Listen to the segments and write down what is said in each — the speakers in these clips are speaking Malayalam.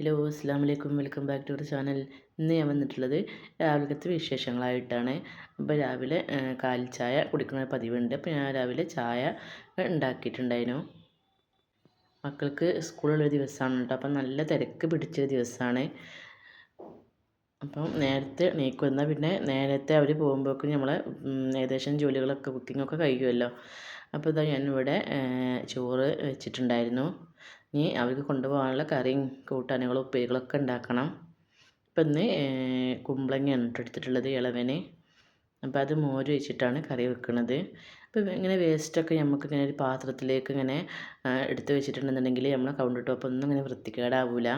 ഹലോ അസ്സാം വലൈക്കും, welcome back to our channel. ഇന്ന് ഞാൻ വന്നിട്ടുള്ളത് രാവിലത്തെ വിശേഷങ്ങളായിട്ടാണ്. അപ്പോൾ രാവിലെ കാൽ ചായ കുടിക്കുന്ന പതിവുണ്ട്. അപ്പോൾ ഞാൻ രാവിലെ ചായ ഉണ്ടാക്കിയിട്ടുണ്ടായിരുന്നു. മക്കൾക്ക് സ്കൂളുള്ള ദിവസമാണ് കേട്ടോ. അപ്പം നല്ല തിരക്ക് പിടിച്ചൊരു ദിവസമാണ്. അപ്പം നേരത്തെ നീക്കുന്ന പിന്നെ നേരത്തെ അവർ പോകുമ്പോഴേക്കും നമ്മൾ ഏകദേശം ജോലികളൊക്കെ കുക്കിങ്ങൊക്കെ കഴിയുമല്ലോ. അപ്പോൾ ഇതാ ഞാനിവിടെ ചോറ് വെച്ചിട്ടുണ്ടായിരുന്നു. ഇനി അവർക്ക് കൊണ്ടുപോകാനുള്ള കറിയും കൂട്ടാനുകളും ഉപ്പേരികളൊക്കെ ഉണ്ടാക്കണം. അപ്പം ഇന്ന് കുമ്പളങ്ങയാണ് എടുത്തിട്ടുള്ളത്, ഇളവന്. അപ്പോൾ അത് മോര് വെച്ചിട്ടാണ് കറി വെക്കുന്നത്. അപ്പോൾ ഇങ്ങനെ വേസ്റ്റൊക്കെ നമുക്ക് ഇങ്ങനെ ഒരു പാത്രത്തിലേക്ക് ഇങ്ങനെ എടുത്ത് വെച്ചിട്ടുണ്ടെന്നുണ്ടെങ്കിൽ നമ്മളെ കൗണ്ടർ ടോപ്പ് ഒന്നും ഇങ്ങനെ വൃത്തികേടാവില്ല.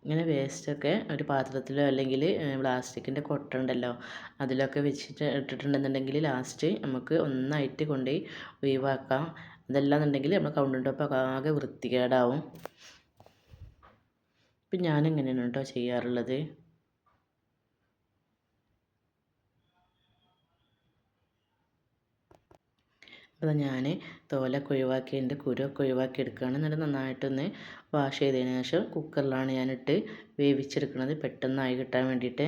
ഇങ്ങനെ വേസ്റ്റൊക്കെ ഒരു പാത്രത്തിലോ അല്ലെങ്കിൽ പ്ലാസ്റ്റിക്കിൻ്റെ കൊട്ട ഉണ്ടല്ലോ അതിലൊക്കെ വെച്ചിട്ട് ഇട്ടിട്ടുണ്ടെന്നുണ്ടെങ്കിൽ ലാസ്റ്റ് നമുക്ക് ഒന്നായിട്ട് കൊണ്ടുപോയി ഒഴിവാക്കാം. അതല്ലാന്നുണ്ടെങ്കിൽ നമ്മൾ കൗണ്ടർ ടോപ്പൊക്കെ ആകെ വൃത്തികേടാവും. ഇപ്പം ഞാനെങ്ങനെയാണ് കേട്ടോ ചെയ്യാറുള്ളത്. അപ്പോൾ ഞാൻ തോലൊക്കെ ഒഴിവാക്കി എൻ്റെ കുരുവൊക്കെ ഒഴിവാക്കി എടുക്കുകയാണ്. എന്നിട്ട് നന്നായിട്ടൊന്ന് വാഷ് ചെയ്തതിന് ശേഷം കുക്കറിലാണ് ഞാനിട്ട് വേവിച്ചെടുക്കുന്നത്, പെട്ടെന്നായി കിട്ടാൻ വേണ്ടിയിട്ട്.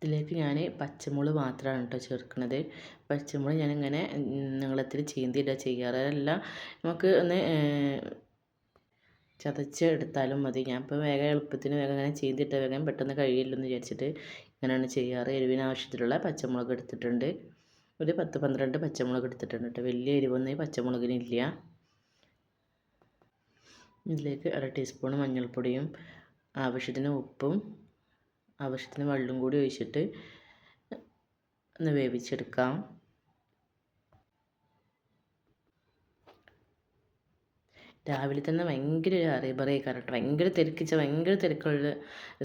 ഇതിലേക്ക് ഞാൻ പച്ചമുളക് മാത്രമാണ് കേട്ടോ ചേർക്കുന്നത്. പച്ചമുളക് ഞാനിങ്ങനെ നീളത്തിൽ ചീന്തിയിടുക ചെയ്യാറ്. അതെല്ലാം നമുക്ക് ഒന്ന് ചതച്ച് എടുത്താലും മതി. ഞാൻ ഇപ്പോൾ വേഗം എളുപ്പത്തിന് വേഗം ഇങ്ങനെ ചീന്തിയിട്ട് വേഗം പെട്ടെന്ന് കഴിയില്ലെന്ന് വിചാരിച്ചിട്ട് ഇങ്ങനെയാണ് ചെയ്യാറ്. എരിവിന് ആവശ്യത്തിലുള്ള പച്ചമുളക് എടുത്തിട്ടുണ്ട്. ഒരു 10-12 പച്ചമുളക് എടുത്തിട്ടുണ്ട് കേട്ടോ. വലിയ എരിവൊന്നും ഈ പച്ചമുളകിനില്ല. ഇതിലേക്ക് 1/2 ടീസ്പൂൺ മഞ്ഞൾപ്പൊടിയും ആവശ്യത്തിന് ഉപ്പും ആവശ്യത്തിന് വെള്ളം കൂടി ഒഴിച്ചിട്ട് ഒന്ന് വേവിച്ചെടുക്കാം. രാവിലെ തന്നെ ഭയങ്കര അറിയറിയായിക്കാരം കേട്ടോ. ഭയങ്കര തിരക്കുള്ള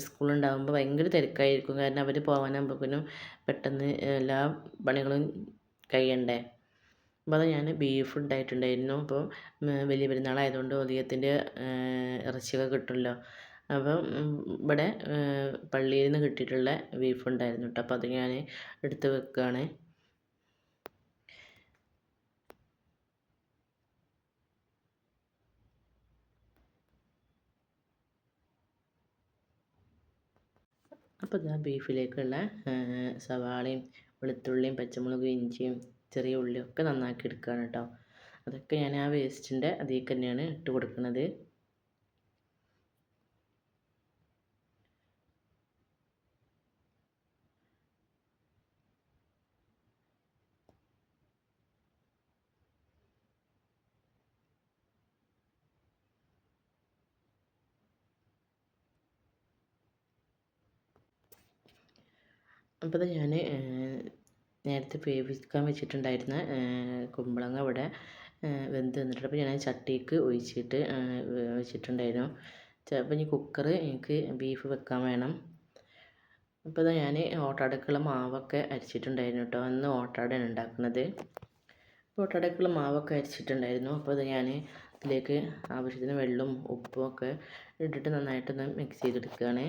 സ്കൂളുണ്ടാകുമ്പോൾ ഭയങ്കര തിരക്കായിരിക്കും. കാരണം അവർ പോകാനാകുമ്പോഴേക്കും പെട്ടെന്ന് എല്ലാ പണികളും കഴിയണ്ടേ. അപ്പോൾ അത് ഞാൻ ബീഫ് ഉണ്ടായിട്ടുണ്ടായിരുന്നു. അപ്പോൾ വലിയ പെരുന്നാളായതുകൊണ്ട് ഉദയത്തിൻ്റെ ഇറച്ചിയൊക്കെ കിട്ടുമല്ലോ. അപ്പം ഇവിടെ പള്ളിയിൽ നിന്ന് കിട്ടിയിട്ടുള്ള ബീഫ് ഉണ്ടായിരുന്നു കേട്ടോ. അപ്പോൾ അത് ഞാൻ എടുത്ത് വെക്കുകയാണ്. അപ്പോൾ ഇതാ ബീഫിലേക്കുള്ള സവാളയും വെളുത്തുള്ളിയും പച്ചമുളകും ഇഞ്ചിയും ചെറിയ ഉള്ളിയും ഒക്കെ നന്നാക്കി എടുക്കുകയാണ് കേട്ടോ. അതൊക്കെ ഞാൻ ആ വേസ്റ്റിൻ്റെ അതിലേക്ക് തന്നെയാണ് ഇട്ട് കൊടുക്കുന്നത്. അപ്പോൾ ഞാൻ നേരത്തെ വേവിക്കാൻ വെച്ചിട്ടുണ്ടായിരുന്ന കുമ്പളങ്ങ ഇവിടെ വെന്ത് വന്നിട്ടുണ്ട്. അപ്പോൾ ഞാൻ ചട്ടിക്ക് ഒഴിച്ചിട്ട് വെച്ചിട്ടുണ്ടായിരുന്നു. ചിലപ്പോൾ ഇനി കുക്കർ എനിക്ക് ബീഫ് വെക്കാൻ വേണം. അപ്പോൾ ഇതാ ഞാൻ ഓട്ടടക്കുള്ള മാവൊക്കെ അരിച്ചിട്ടുണ്ടായിരുന്നു കേട്ടോ. അന്ന് ഓട്ടടയാണ് ഉണ്ടാക്കുന്നത്. ഓട്ടടക്കുള്ള മാവൊക്കെ അരിച്ചിട്ടുണ്ടായിരുന്നു. അപ്പോൾ ഇത് ഞാൻ ഇതിലേക്ക് ആവശ്യത്തിന് വെള്ളവും ഉപ്പും ഒക്കെ ഇട്ടിട്ട് നന്നായിട്ടൊന്ന് മിക്സ് ചെയ്തെടുക്കുകയാണ്.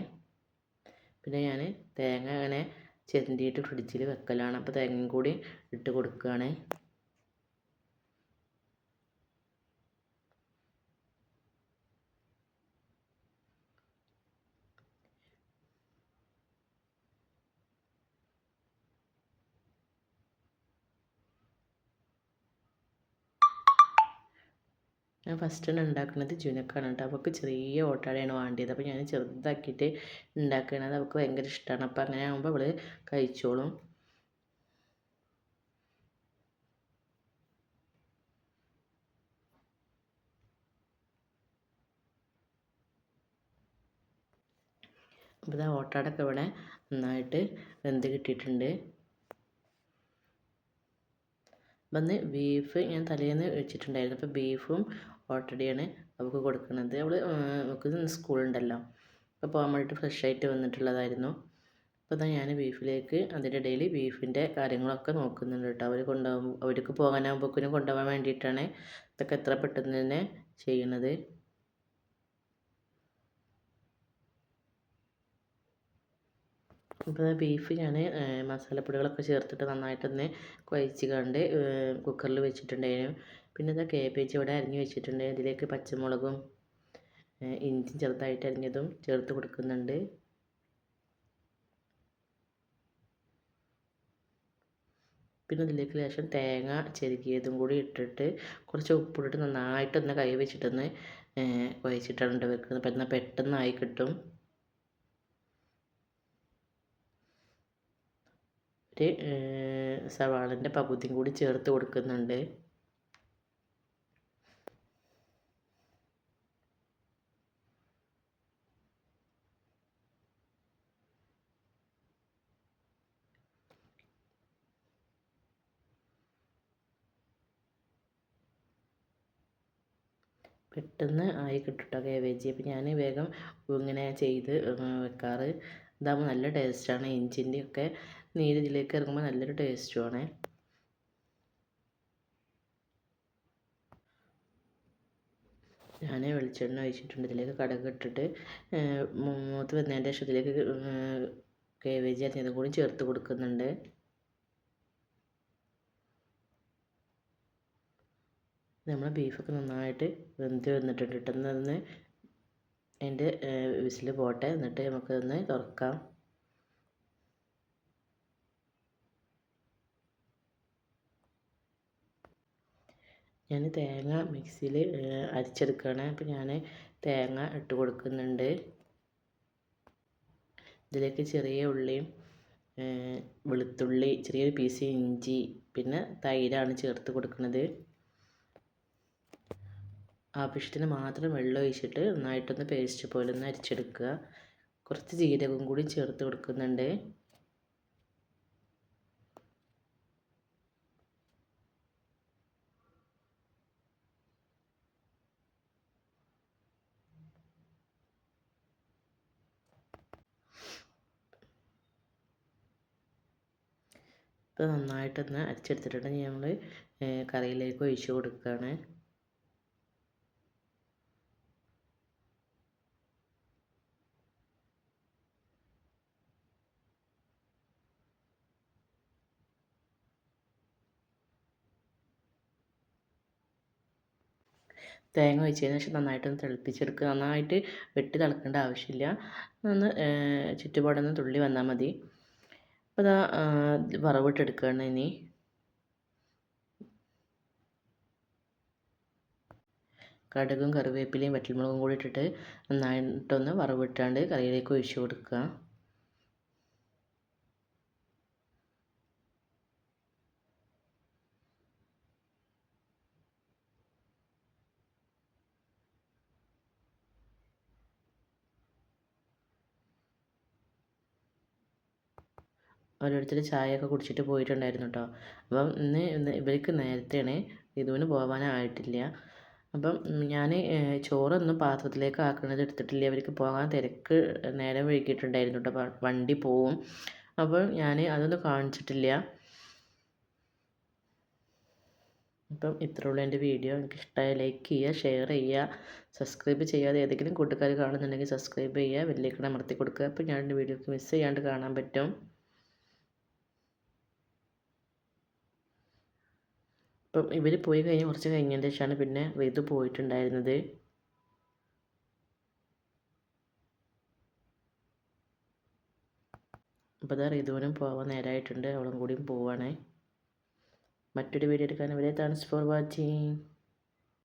പിന്നെ ഞാൻ തേങ്ങ അങ്ങനെ ചിരണ്ടിയിട്ട് ഫ്രിഡ്ജിൽ വെക്കലാണ്. അപ്പോൾ തേങ്ങയും കൂടി ഇട്ട് കൊടുക്കുകയാണ്. ഞാൻ ഫസ്റ്റ് ഉണ്ടാക്കുന്നത് ജുനക്കാണ് കേട്ടോ. അവൾക്ക് ചെറിയ ഓട്ടടയാണ് വേണ്ടിയത്. അപ്പോൾ ഞാൻ ചെറുതാക്കിയിട്ട് ഉണ്ടാക്കുന്നത് അവൾക്ക് ഭയങ്കര ഇഷ്ടമാണ്. അപ്പോൾ അങ്ങനെ ആകുമ്പോൾ അവൾ കഴിച്ചോളും. അപ്പോൾ ഇതാ ഓട്ടടയൊക്കെ ഇവിടെ നന്നായിട്ട് വെന്ത് കിട്ടിയിട്ടുണ്ട്. വന്ന് ബീഫ് ഞാൻ തലേന്ന് വെച്ചിട്ടുണ്ടായിരുന്നു. അപ്പോൾ ബീഫും ഓട്ടടയാണ് അവൾക്ക് കൊടുക്കുന്നത്. അവൾക്ക് സ്കൂളുണ്ടല്ലോ, അപ്പോൾ പോകാൻ വേണ്ടിയിട്ട് ഫ്രഷ് ആയിട്ട് വന്നിട്ടുള്ളതായിരുന്നു. അപ്പോൾ ഞാൻ ബീഫിലേക്ക് അതിൻ്റെ ഇടയിൽ ബീഫിൻ്റെ കാര്യങ്ങളൊക്കെ നോക്കുന്നുണ്ട് കേട്ടോ. അവർക്ക് പോകാനാകുമ്പോഴേക്കും കൊണ്ടുപോകാൻ വേണ്ടിയിട്ടാണ് ഇതൊക്കെ എത്ര പെട്ടെന്ന് തന്നെ ചെയ്യണത്. അപ്പോൾ ബീഫ് ഞാൻ മസാലപ്പൊടികളൊക്കെ ചേർത്തിട്ട് നന്നായിട്ടൊന്ന് കുഴച്ച് കണ്ട് കുക്കറിൽ വെച്ചിട്ടുണ്ടായിരുന്നു. പിന്നെ ഇതാ കേബേജ് ഇവിടെ അരിഞ്ഞ് വെച്ചിട്ടുണ്ട്. അതിലേക്ക് പച്ചമുളകും ഇഞ്ചി ചെറുതായിട്ട് അരിഞ്ഞതും ചേർത്ത് കൊടുക്കുന്നുണ്ട്. പിന്നെ ഇതിലേക്ക് ലേശം തേങ്ങ ചെരുകിയതും കൂടി ഇട്ടിട്ട് കുറച്ച് ഉപ്പിട്ടിട്ട് നന്നായിട്ടൊന്ന് കൈ വെച്ചിട്ടൊന്ന് കുഴച്ചിട്ടാണ് വെക്കുന്നത്. പെട്ടെന്നായി കിട്ടും. ഒരു സവാളൻ്റെ പകുതിയും കൂടി ചേർത്ത് കൊടുക്കുന്നുണ്ട്. പെട്ടെന്ന് ആയി കിട്ടും കേട്ടോ കേബേജ്. അപ്പോൾ ഞാൻ വേഗം ഇങ്ങനെ ചെയ്ത് വെക്കാറ്. ഇതാകുമ്പോൾ നല്ല ടേസ്റ്റാണ്. ഇഞ്ചിൻ്റെ ഒക്കെ നീര് ഇതിലേക്ക് ഇറങ്ങുമ്പോൾ നല്ലൊരു ടേസ്റ്റുമാണ്. ഞാൻ വെളിച്ചെണ്ണ ഒഴിച്ചിട്ടുണ്ട്. ഇതിലേക്ക് കടുക് ഇട്ടിട്ട് മൂത്ത് വന്നതിൻ്റെ ശേഷം ഇതിലേക്ക് കേബേജ് അരിഞ്ഞതും കൂടി ചേർത്ത് കൊടുക്കുന്നുണ്ട്. നമ്മളെ ബീഫൊക്കെ നന്നായിട്ട് വെന്ത് വന്നിട്ടുണ്ട്. ഇട്ടെന്ന് അതിൻ്റെ വിസിൽ പോട്ടെ, എന്നിട്ട് നമുക്കതൊന്ന് തുറക്കാം. ഞാൻ തേങ്ങ മിക്സിയിൽ അരച്ചെടുക്കുകയാണ്. അപ്പോൾ ഞാൻ തേങ്ങ ഇട്ട് കൊടുക്കുന്നുണ്ട്. ഇതിലേക്ക് ചെറിയ ഉള്ളിയും വെളുത്തുള്ളി, ചെറിയൊരു പീസ് ഇഞ്ചി, പിന്നെ തൈരാണ് ചേർത്ത് കൊടുക്കുന്നത്. ആവശ്യത്തിന് മാത്രം വെള്ളം ഒഴിച്ചിട്ട് നന്നായിട്ടൊന്ന് പേസ്റ്റ് പോലെ ഒന്ന് അരച്ചെടുക്കുക. കുറച്ച് ജീരകവും കൂടി ചേർത്ത് കൊടുക്കുന്നുണ്ട്. ഇത് നന്നായിട്ടൊന്ന് അരച്ചെടുത്തിട്ടുണ്ട്. നമ്മൾ കറിയിലേക്ക് ഒഴിച്ച് കൊടുക്കുകയാണ്. തേങ്ങ ഒഴിച്ചതിന് ശേഷം നന്നായിട്ടൊന്ന് തിളപ്പിച്ചെടുക്കുക. നന്നായിട്ട് വെട്ടി തിളക്കേണ്ട ആവശ്യമില്ല. ഒന്ന് ചുറ്റുപാടൊന്ന് തുള്ളി വന്നാൽ മതി. അപ്പോൾ ഇതാ വറവിട്ടെടുക്കുകയാണ് ഇനി. കടുകും കറിവേപ്പിലയും വറ്റൽമുളകും കൂടി ഇട്ടിട്ട് നന്നായിട്ടൊന്ന് വറവിട്ടാണ്ട് കറിയിലേക്ക് ഒഴിച്ച് കൊടുക്കുക. ഓരോരുത്തർ ചായയൊക്കെ കുടിച്ചിട്ട് പോയിട്ടുണ്ടായിരുന്നു കേട്ടോ. അപ്പം ഇന്ന് ഇവർക്ക് നേരത്തെയാണ്, ഇതുവിന് പോകാനായിട്ടില്ല. അപ്പം ഞാൻ ചോറൊന്നും പാത്രത്തിലേക്ക് ആക്കുന്നത് എടുത്തിട്ടില്ല. അവർക്ക് പോകാൻ തിരക്ക് നേരം വൈകിയിട്ടുണ്ടായിരുന്നു കേട്ടോ. വണ്ടി പോവും. അപ്പോൾ ഞാൻ അതൊന്നും കാണിച്ചിട്ടില്ല. അപ്പം ഇത്രയുള്ള എൻ്റെ വീഡിയോ. എനിക്ക് ഇഷ്ടമായ ലൈക്ക് ചെയ്യുക, ഷെയർ ചെയ്യുക, സബ്സ്ക്രൈബ് ചെയ്യാതെ ഏതെങ്കിലും കൂട്ടുകാർ കാണുന്നുണ്ടെങ്കിൽ സബ്സ്ക്രൈബ് ചെയ്യുക, ബെല്ലൈക്കൺ അമർത്തി കൊടുക്കുക. അപ്പോൾ ഞാൻ എൻ്റെ വീഡിയോക്ക് മിസ് ചെയ്യാണ്ട് കാണാൻ പറ്റും. അപ്പം ഇവർ പോയി കഴിഞ്ഞ് കുറച്ച് കഴിഞ്ഞതിന് ശേഷമാണ് പിന്നെ റിതു പോയിട്ടുണ്ടായിരുന്നത്. അപ്പോൾ അതാ റിതുവിനും പോകാൻ നേരമായിട്ടുണ്ട്. അവളും കൂടിയും പോവാണ്. മറ്റൊരു വീഡിയോ എടുക്കാൻ വരെ താങ്ക്സ് ഫോർ വാച്ചിങ്.